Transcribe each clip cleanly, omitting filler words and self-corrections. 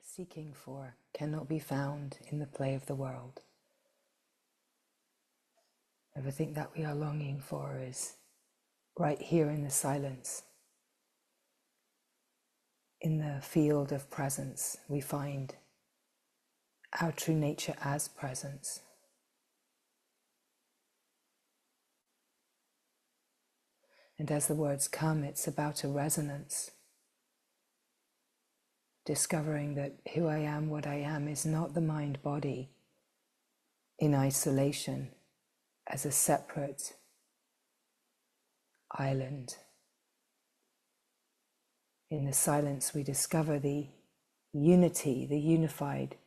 seeking for cannot be found in the play of the world. Everything that we are longing for is right here in the silence. In the field of presence, we find our true nature as presence. And as the words come, it's about a resonance. Discovering that who I am, what I am, is not the mind-body in isolation as a separate island. In the silence, we discover the unity, the unified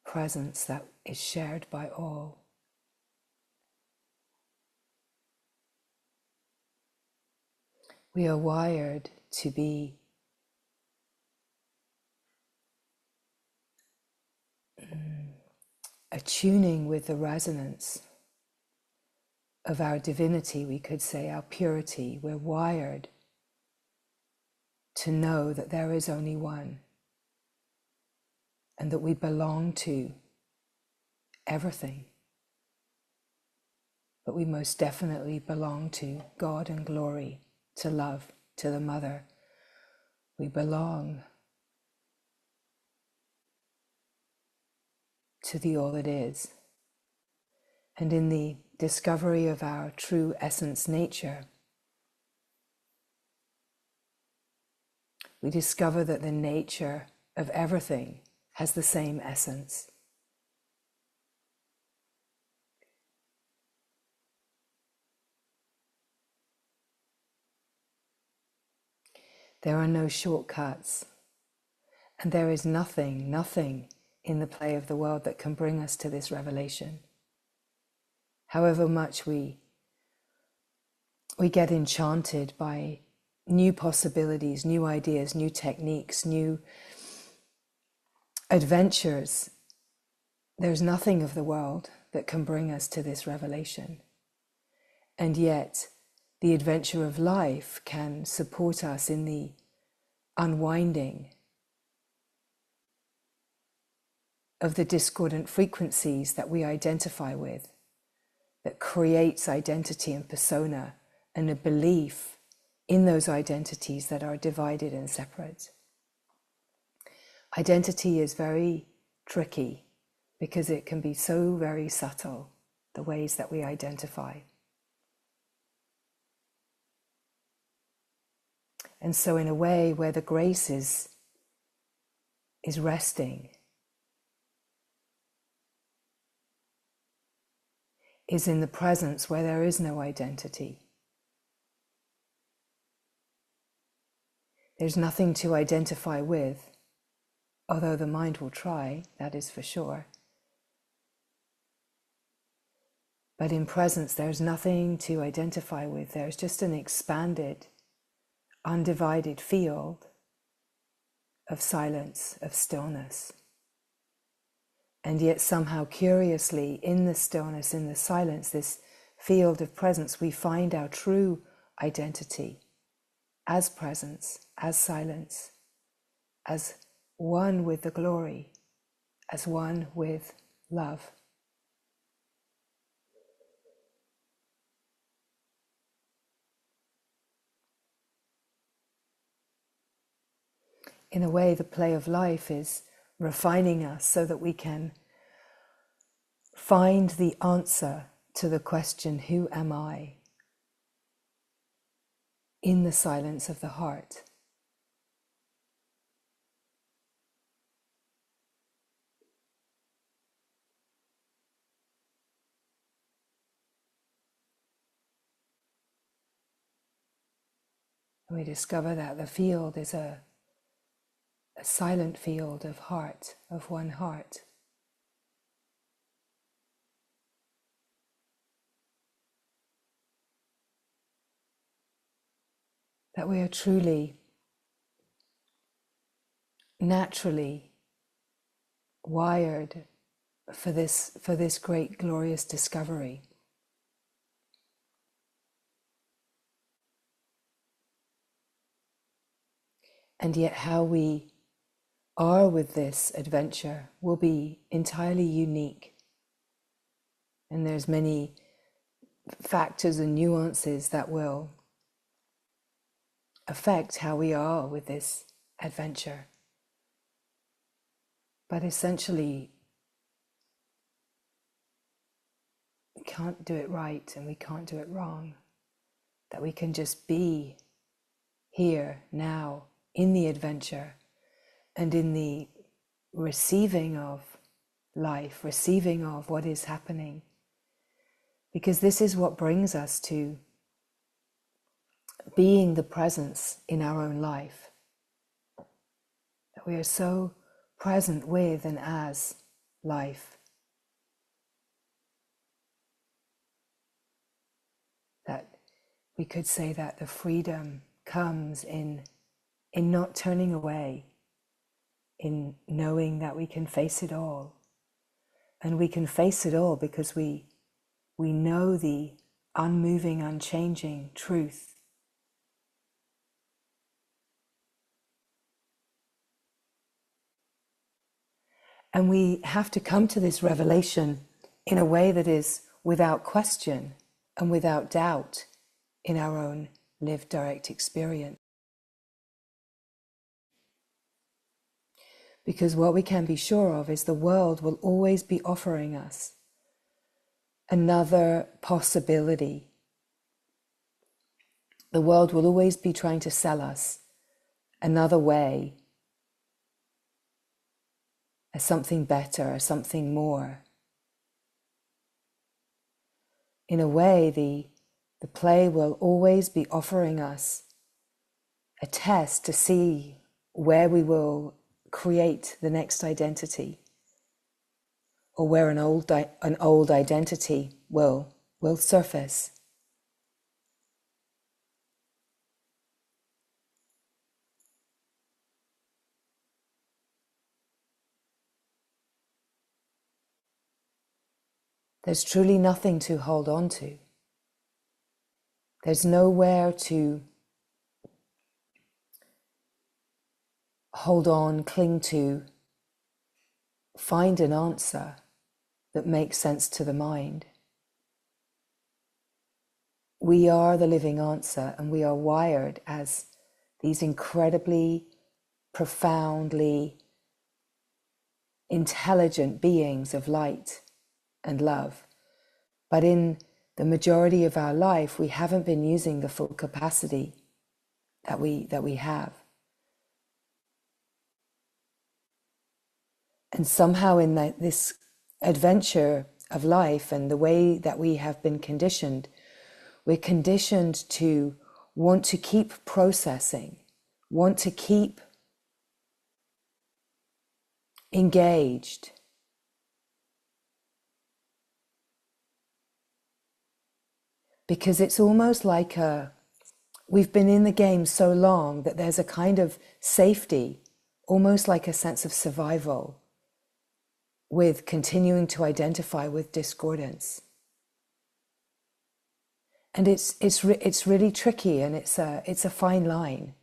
presence that is shared by all. We are wired to be attuning with the resonance of our divinity, we could say, our purity. We're wired to know that there is only one and that we belong to everything. But we most definitely belong to God and glory, to love, to the Mother. We belong to the all that is. And in the discovery of our true essence nature, we discover that the nature of everything has the same essence. There are no shortcuts, and there is nothing in the play of the world that can bring us to this revelation. However much we get enchanted by new possibilities, new ideas, new techniques, new adventures, there's nothing of the world that can bring us to this revelation. And yet, the adventure of life can support us in the unwinding of the discordant frequencies that we identify with, that creates identity and persona and a belief in those identities that are divided and separate. Identity is very tricky because it can be so very subtle, the ways that we identify. And so in a way where the grace is resting, is in the presence where there is no identity. There's nothing to identify with, although the mind will try, that is for sure. But in presence, there's nothing to identify with. There's just an expanded, undivided field of silence, of stillness. And yet somehow curiously, in the stillness, in the silence, this field of presence, we find our true identity as presence, as silence, as one with the glory, as one with love. In a way, the play of life is refining us so that we can find the answer to the question, who am I? In the silence of the heart. And we discover that the field is a silent field of heart, of one heart. That we are truly, naturally wired for this great glorious discovery. And yet how we are with this adventure will be entirely unique. And there's many factors and nuances that will affect how we are with this adventure. But essentially, we can't do it right and we can't do it wrong. That we can just be here, now, in the adventure and in the receiving of life, receiving of what is happening. Because this is what brings us to being the presence in our own life. That we are so present with and as life. That we could say that the freedom comes in not turning away, in knowing that we can face it all. And we can face it all because we know the unmoving, unchanging truth. And we have to come to this revelation in a way that is without question and without doubt in our own lived direct experience. Because what we can be sure of is the world will always be offering us another possibility. The world will always be trying to sell us another way, as something better, as something more. In a way, the play will always be offering us a test to see where we will create the next identity, or where an old identity will surface. There's truly nothing to hold on to. There's nowhere to hold on, cling to, find an answer that makes sense to the mind. We are the living answer, and we are wired as these incredibly, profoundly intelligent beings of light and love. But in the majority of our life, we haven't been using the full capacity that we have. And somehow in this adventure of life and the way that we have been conditioned, we're conditioned to want to keep processing, want to keep engaged. Because it's almost like we've been in the game so long that there's a kind of safety, almost like a sense of survival, with continuing to identify with discordance. And it's really tricky, and it's a fine line,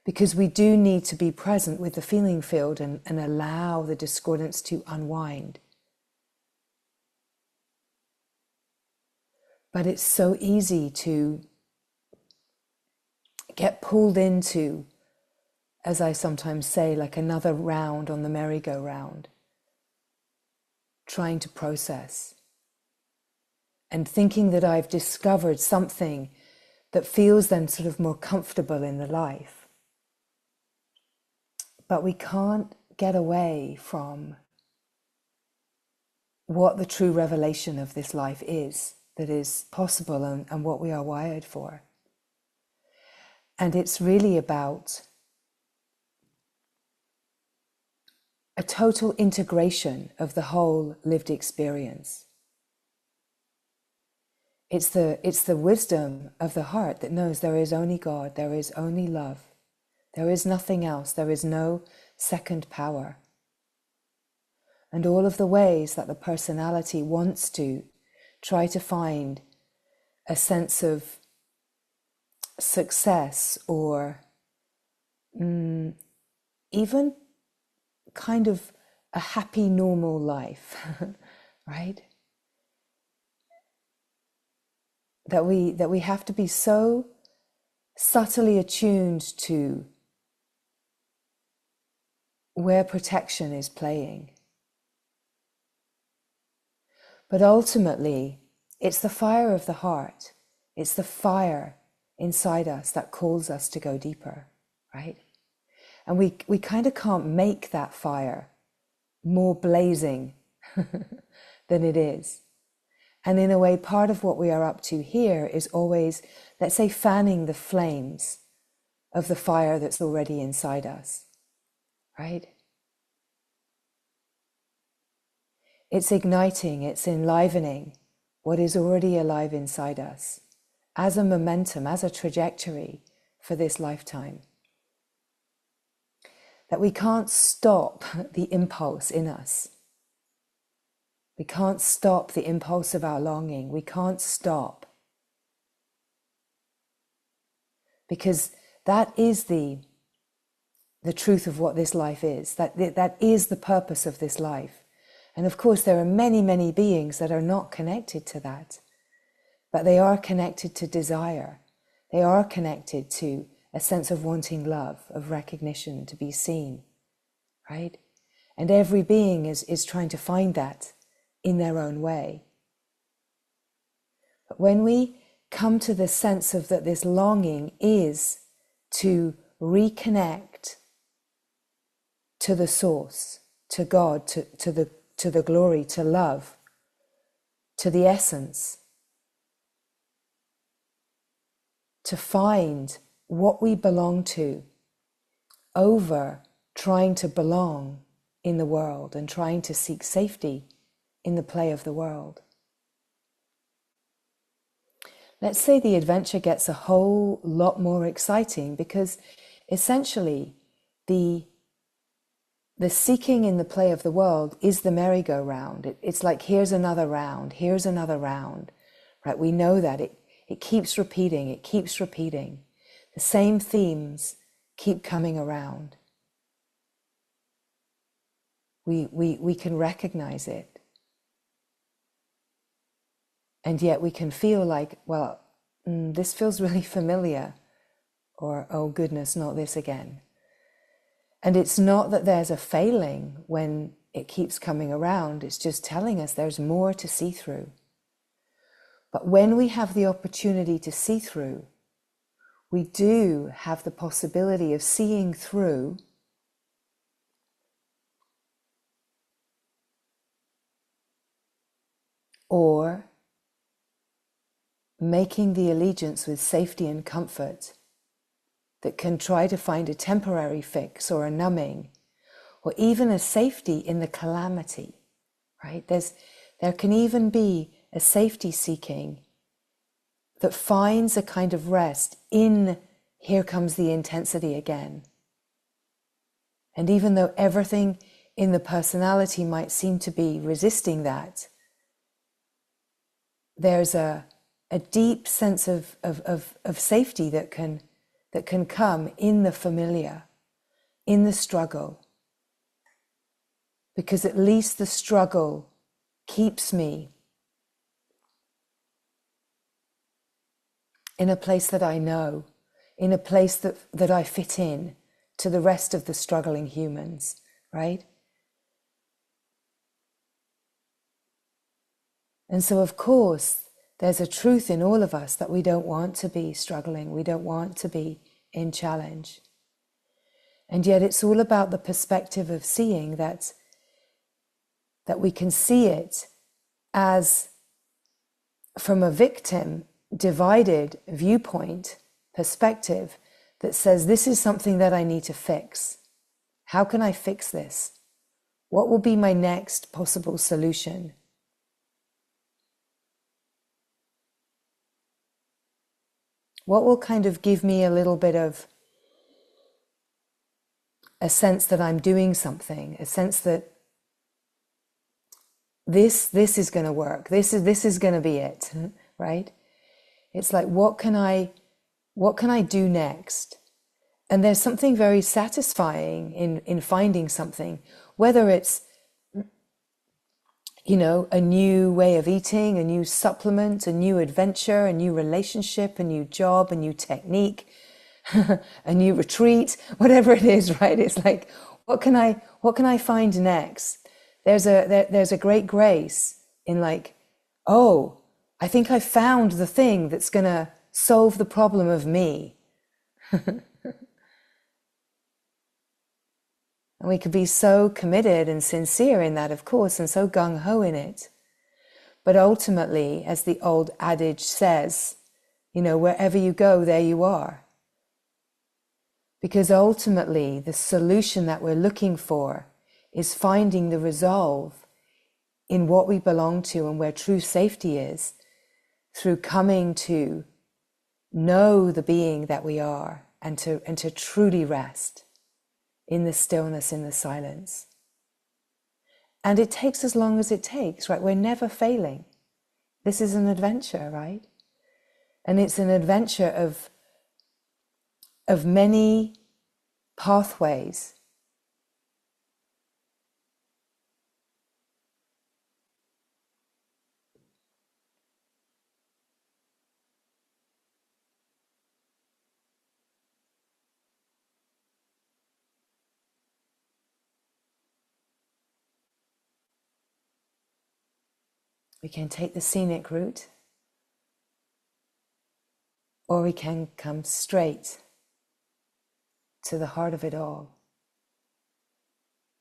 because we do need to be present with the feeling field and allow the discordance to unwind. But it's so easy to get pulled into, as I sometimes say, like another round on the merry-go-round, trying to process and thinking that I've discovered something that feels then sort of more comfortable in the life. But we can't get away from what the true revelation of this life is, that is possible and what we are wired for. And it's really about a total integration of the whole lived experience. It's the wisdom of the heart that knows there is only God, there is only love, there is nothing else, there is no second power. And all of the ways that the personality wants to try to find a sense of success or even kind of a happy, normal life, right? That we have to be so subtly attuned to where protection is playing. But ultimately, it's the fire of the heart. It's the fire inside us that calls us to go deeper, right? And we kind of can't make that fire more blazing than it is. And in a way, part of what we are up to here is always, let's say, fanning the flames of the fire that's already inside us, right? It's igniting, it's enlivening what is already alive inside us as a momentum, as a trajectory for this lifetime. That we can't stop the impulse in us. We can't stop the impulse of our longing. We can't stop. Because that is the truth of what this life is. That is the purpose of this life. And of course, there are many, many beings that are not connected to that. But they are connected to desire. They are connected to a sense of wanting love, of recognition, to be seen, right? And every being is trying to find that in their own way. But when we come to the sense of that this longing is to reconnect to the source, to God, to the glory, to love, to the essence, to find what we belong to over trying to belong in the world and trying to seek safety in the play of the world. Let's say the adventure gets a whole lot more exciting because essentially the seeking in the play of the world is the merry-go-round. It's like, here's another round, right? We know that it keeps repeating, it keeps repeating. The same themes keep coming around. We can recognize it. And yet we can feel like, well, this feels really familiar, or, oh goodness, not this again. And it's not that there's a failing when it keeps coming around, it's just telling us there's more to see through. But when we have the opportunity to see through, we do have the possibility of seeing through or making the allegiance with safety and comfort that can try to find a temporary fix or a numbing or even a safety in the calamity, right? There can even be a safety seeking that finds a kind of rest in, here comes the intensity again. And even though everything in the personality might seem to be resisting that, there's a deep sense of safety that can come in the familiar, in the struggle. Because at least the struggle keeps me in a place that I know, in a place that I fit in to the rest of the struggling humans, right? And so, of course, there's a truth in all of us that we don't want to be struggling, we don't want to be in challenge. And yet it's all about the perspective of seeing that we can see it as, from a victim divided viewpoint, perspective, that says, this is something that I need to fix. How can I fix this? What will be my next possible solution? What will kind of give me a little bit of a sense that I'm doing something, a sense that this is going to work, this is going to be it, right? It's like, what can I do next? And there's something very satisfying in finding something, whether it's, you know, a new way of eating, a new supplement, a new adventure, a new relationship, a new job, a new technique, a new retreat, whatever it is, right? It's like, what can I find next? There's a great grace in like, oh, I think I found the thing that's going to solve the problem of me. And we could be so committed and sincere in that, of course, and so gung-ho in it. But ultimately, as the old adage says, you know, wherever you go, there you are. Because ultimately, the solution that we're looking for is finding the resolve in what we belong to and where true safety is, through coming to know the being that we are and to truly rest in the stillness, in the silence. And it takes as long as it takes, right? We're never failing. This is an adventure, right? And it's an adventure of many pathways. We can take the scenic route, or we can come straight to the heart of it all,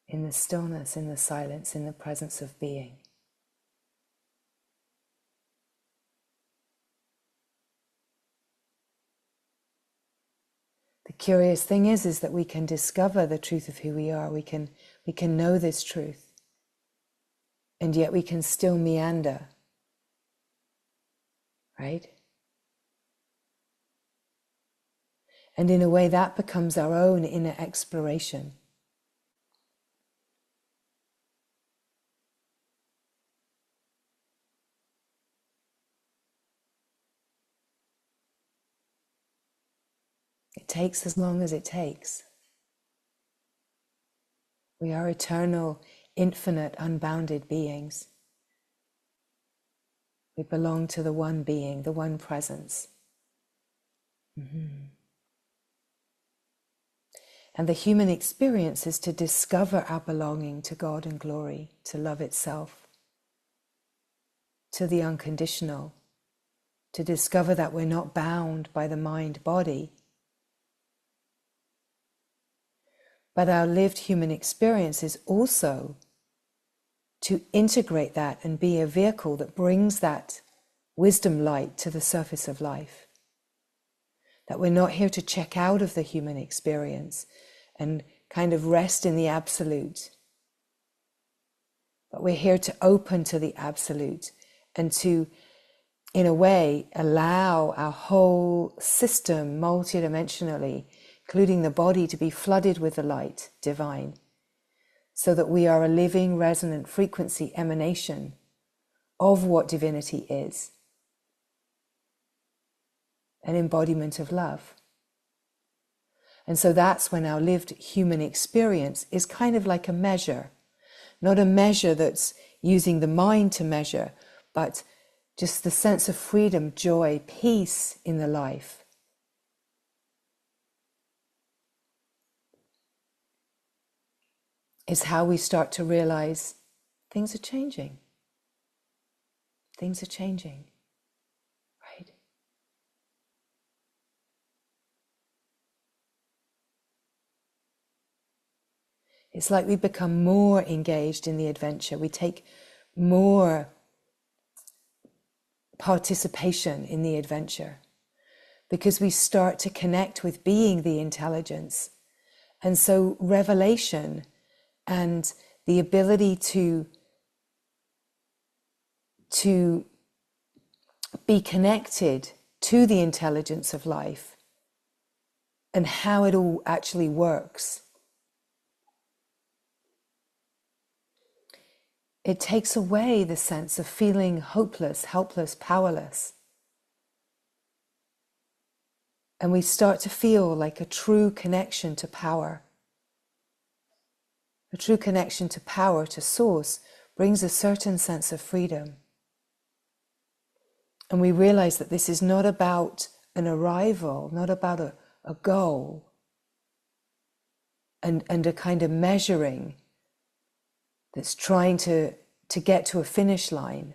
in the stillness, in the silence, in the presence of being. The curious thing is that we can discover the truth of who we are. We can know this truth. And yet we can still meander, right? And in a way that becomes our own inner exploration. It takes as long as it takes. We are eternal, infinite, unbounded beings. We belong to the one being, the one presence. And the human experience is to discover our belonging to God and glory, to love itself, to the unconditional, to discover that we're not bound by the mind-body. But our lived human experience is also to integrate that and be a vehicle that brings that wisdom light to the surface of life. That we're not here to check out of the human experience and kind of rest in the absolute. But we're here to open to the absolute and to, in a way, allow our whole system multidimensionally, including the body, to be flooded with the light divine, so that we are a living, resonant frequency emanation of what divinity is, an embodiment of love. And so that's when our lived human experience is kind of like a measure, not a measure that's using the mind to measure, but just the sense of freedom, joy, peace in the life. Is how we start to realize things are changing. Things are changing, right? It's like we become more engaged in the adventure. We take more participation in the adventure because we start to connect with being the intelligence. And so revelation and the ability to be connected to the intelligence of life and how it all actually works. It takes away the sense of feeling hopeless, helpless, powerless. And we start to feel like a true connection to power. A true connection to power, to source, brings a certain sense of freedom. And we realize that this is not about an arrival, not about a goal and a kind of measuring that's trying to get to a finish line.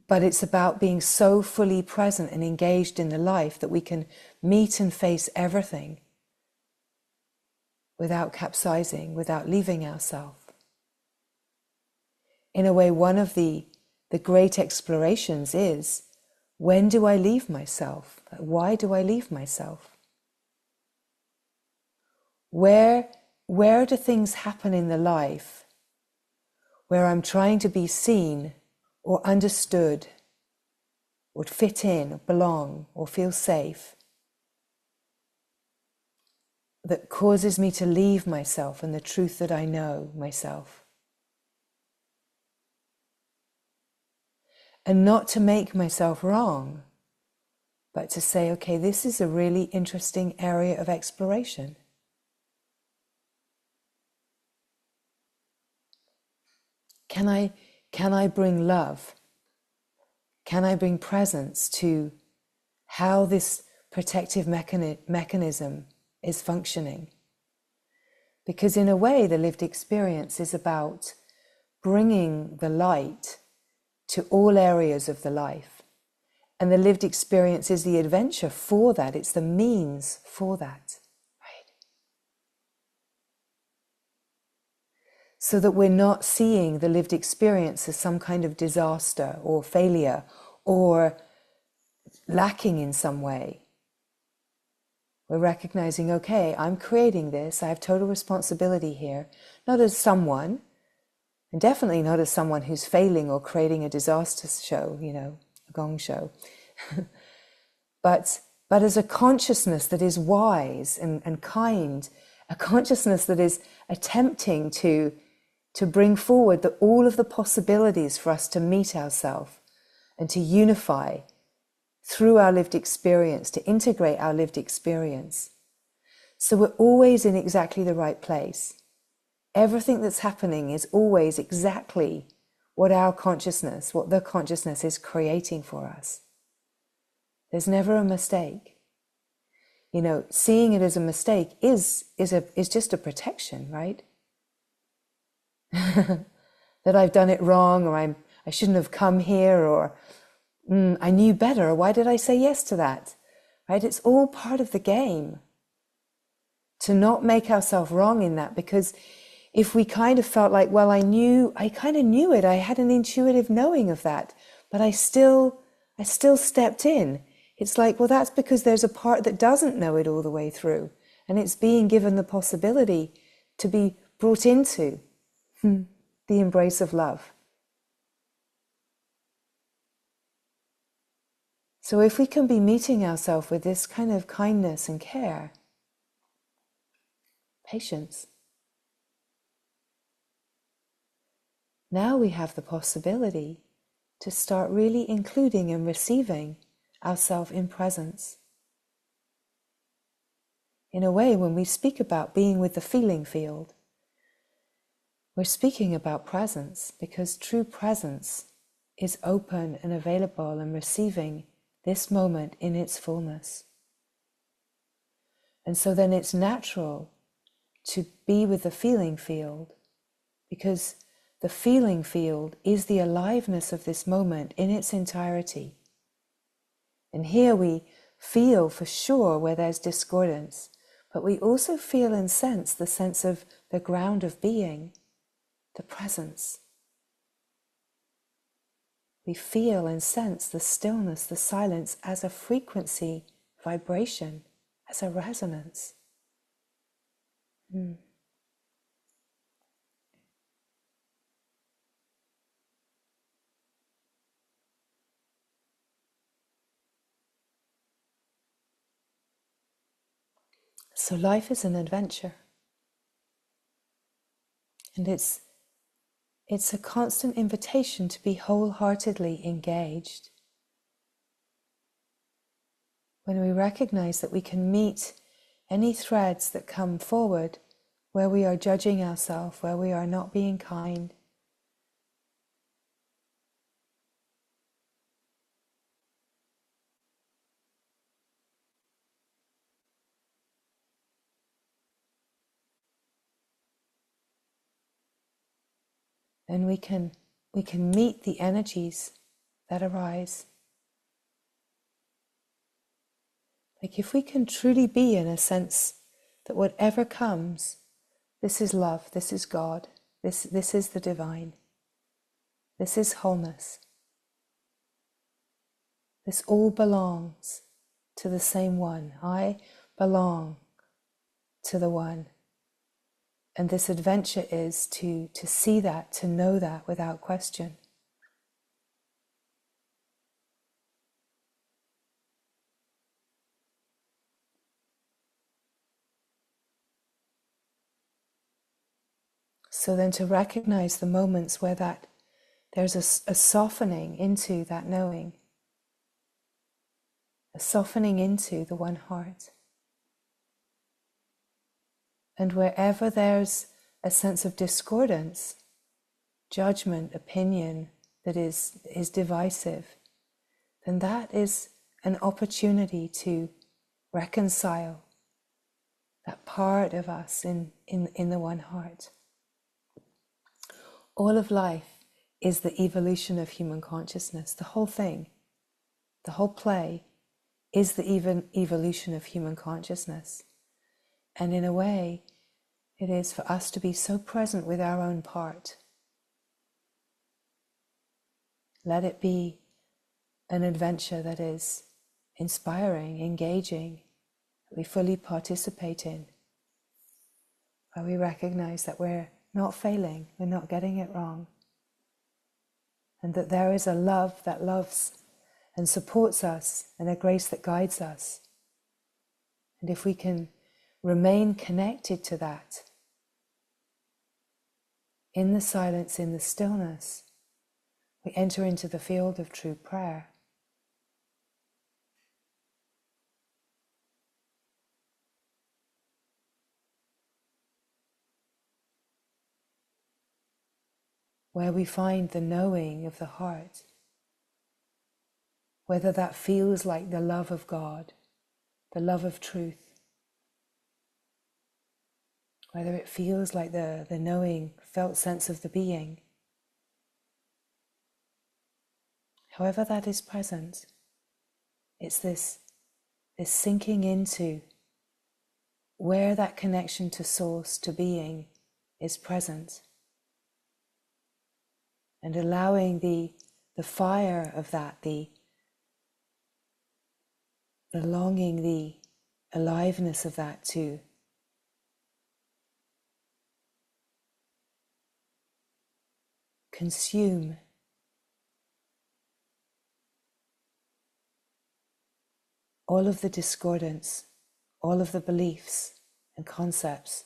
But it's about being so fully present and engaged in the life that we can meet and face everything without capsizing, without leaving ourselves. In a way, one of the great explorations is, when do I leave myself? Why do I leave myself? Where do things happen in the life where I'm trying to be seen or understood or fit in, or belong, or feel safe, that causes me to leave myself and the truth that I know myself? And not to make myself wrong, but to say, okay, this is a really interesting area of exploration. Can I bring love? Can I bring presence to how this protective mechanism is functioning? Because in a way, the lived experience is about bringing the light to all areas of the life. And the lived experience is the adventure for that. It's the means for that, right? So that we're not seeing the lived experience as some kind of disaster or failure or lacking in some way. We're recognizing, okay, I'm creating this. I have total responsibility here, not as someone, and definitely not as someone who's failing or creating a disaster show, a gong show, but as a consciousness that is wise and kind, a consciousness that is attempting to bring forward all of the possibilities for us to meet ourselves and to unify through our lived experience, to integrate our lived experience. So we're always in exactly the right place. Everything that's happening is always exactly what the consciousness is creating for us. There's never a mistake. Seeing it as a mistake is just a protection, right? That I've done it wrong, or I shouldn't have come here, or I knew better, or why did I say yes to that? Right? It's all part of the game. To not make ourselves wrong in that, because if we kind of felt like, well, I kind of knew it, I had an intuitive knowing of that, but I still stepped in. It's like, well, that's because there's a part that doesn't know it all the way through, and it's being given the possibility to be brought into the embrace of love. So if we can be meeting ourselves with this kind of kindness and care, patience, now we have the possibility to start really including and receiving ourselves in presence. In a way, when we speak about being with the feeling field, we're speaking about presence, because true presence is open and available and receiving this moment in its fullness. And so then it's natural to be with the feeling field, because the feeling field is the aliveness of this moment in its entirety. And here we feel for sure where there's discordance, but we also feel and sense the sense of the ground of being, the presence. We feel and sense the stillness, the silence as a frequency, vibration, as a resonance. So life is an adventure. And it's a constant invitation to be wholeheartedly engaged. when we recognize that we can meet any threads that come forward where we are judging ourselves, where we are not being kind, then we can meet the energies that arise. Like if we can truly be in a sense that whatever comes, this is love, this is God, this is the divine, this is wholeness. This all belongs to the same one. I belong to the one. And this adventure is to see that, to know that without question. So then to recognize the moments where there's a softening into that knowing, a softening into the one heart. And wherever there's a sense of discordance, judgment, opinion that is divisive, then that is an opportunity to reconcile that part of us in the one heart. All of life is the evolution of human consciousness. The whole thing, the whole play is the evolution of human consciousness. And in a way, it is for us to be so present with our own part. Let it be an adventure that is inspiring, engaging, that we fully participate in, where we recognize that we're not failing, we're not getting it wrong, and that there is a love that loves and supports us, and a grace that guides us. And if we can remain connected to that, in the silence, in the stillness, we enter into the field of true prayer. Where we find the knowing of the heart, whether that feels like the love of God, the love of truth, whether it feels like the knowing, felt sense of the being. However that is present, it's this sinking into where that connection to source, to being, is present. And allowing the fire of that, the longing, the aliveness of that to consume all of the discordance, all of the beliefs and concepts.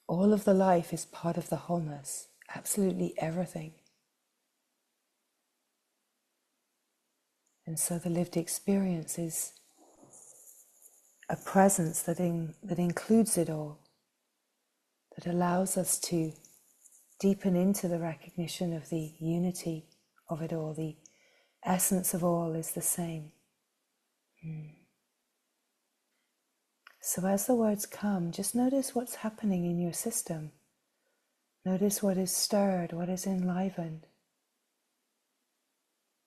All of the life is part of the wholeness, absolutely everything. And so the lived experience is a presence that includes it all, that allows us to deepen into the recognition of the unity of it all. The essence of all is the same. So as the words come, just notice what's happening in your system. Notice what is stirred, what is enlivened.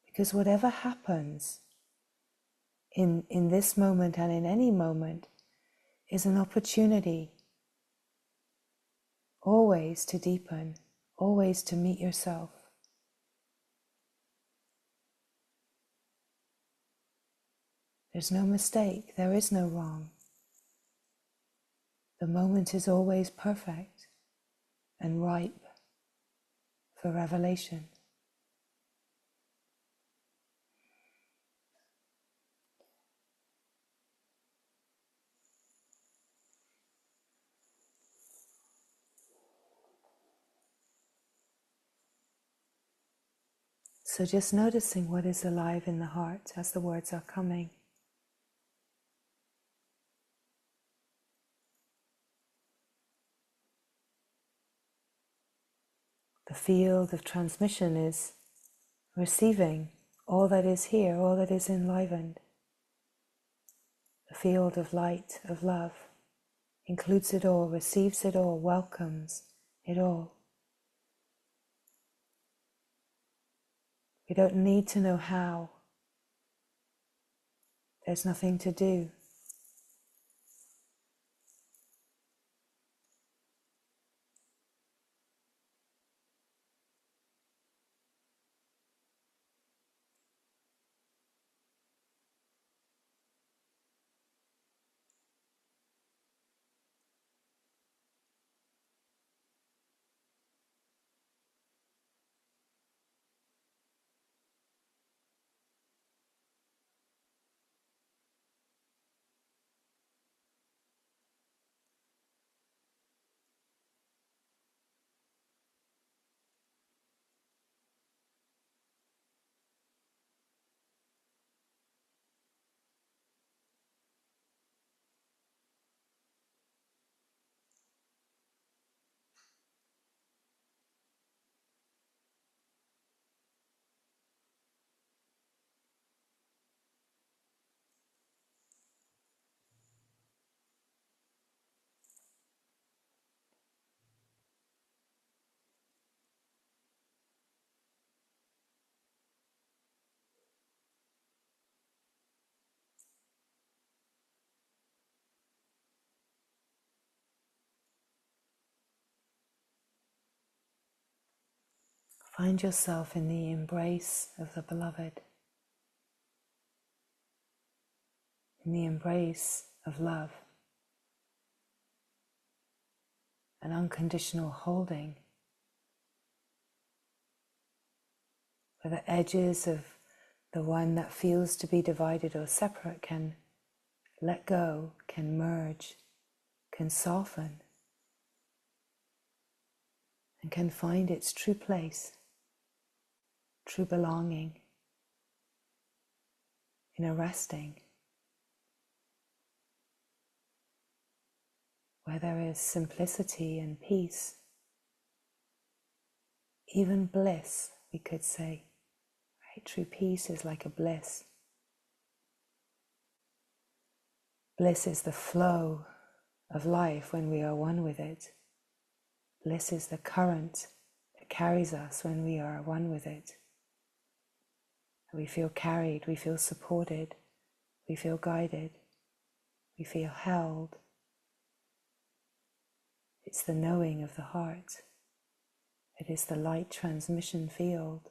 Because whatever happens in this moment and in any moment is an opportunity always to deepen, always to meet yourself. There's no mistake, there is no wrong. The moment is always perfect and ripe for revelation. So just noticing what is alive in the heart as the words are coming. The field of transmission is receiving all that is here, all that is enlivened. The field of light, of love, includes it all, receives it all, welcomes it all. We don't need to know how. There's nothing to do. Find yourself in the embrace of the beloved, in the embrace of love, an unconditional holding, where the edges of the one that feels to be divided or separate can let go, can merge, can soften, and can find its true place, true belonging, in a resting, where there is simplicity and peace, even bliss, we could say. Right? True peace is like a bliss. Bliss is the flow of life when we are one with it. Bliss is the current that carries us when we are one with it. We feel carried, we feel supported, we feel guided, we feel held. It's the knowing of the heart. It is the light transmission field.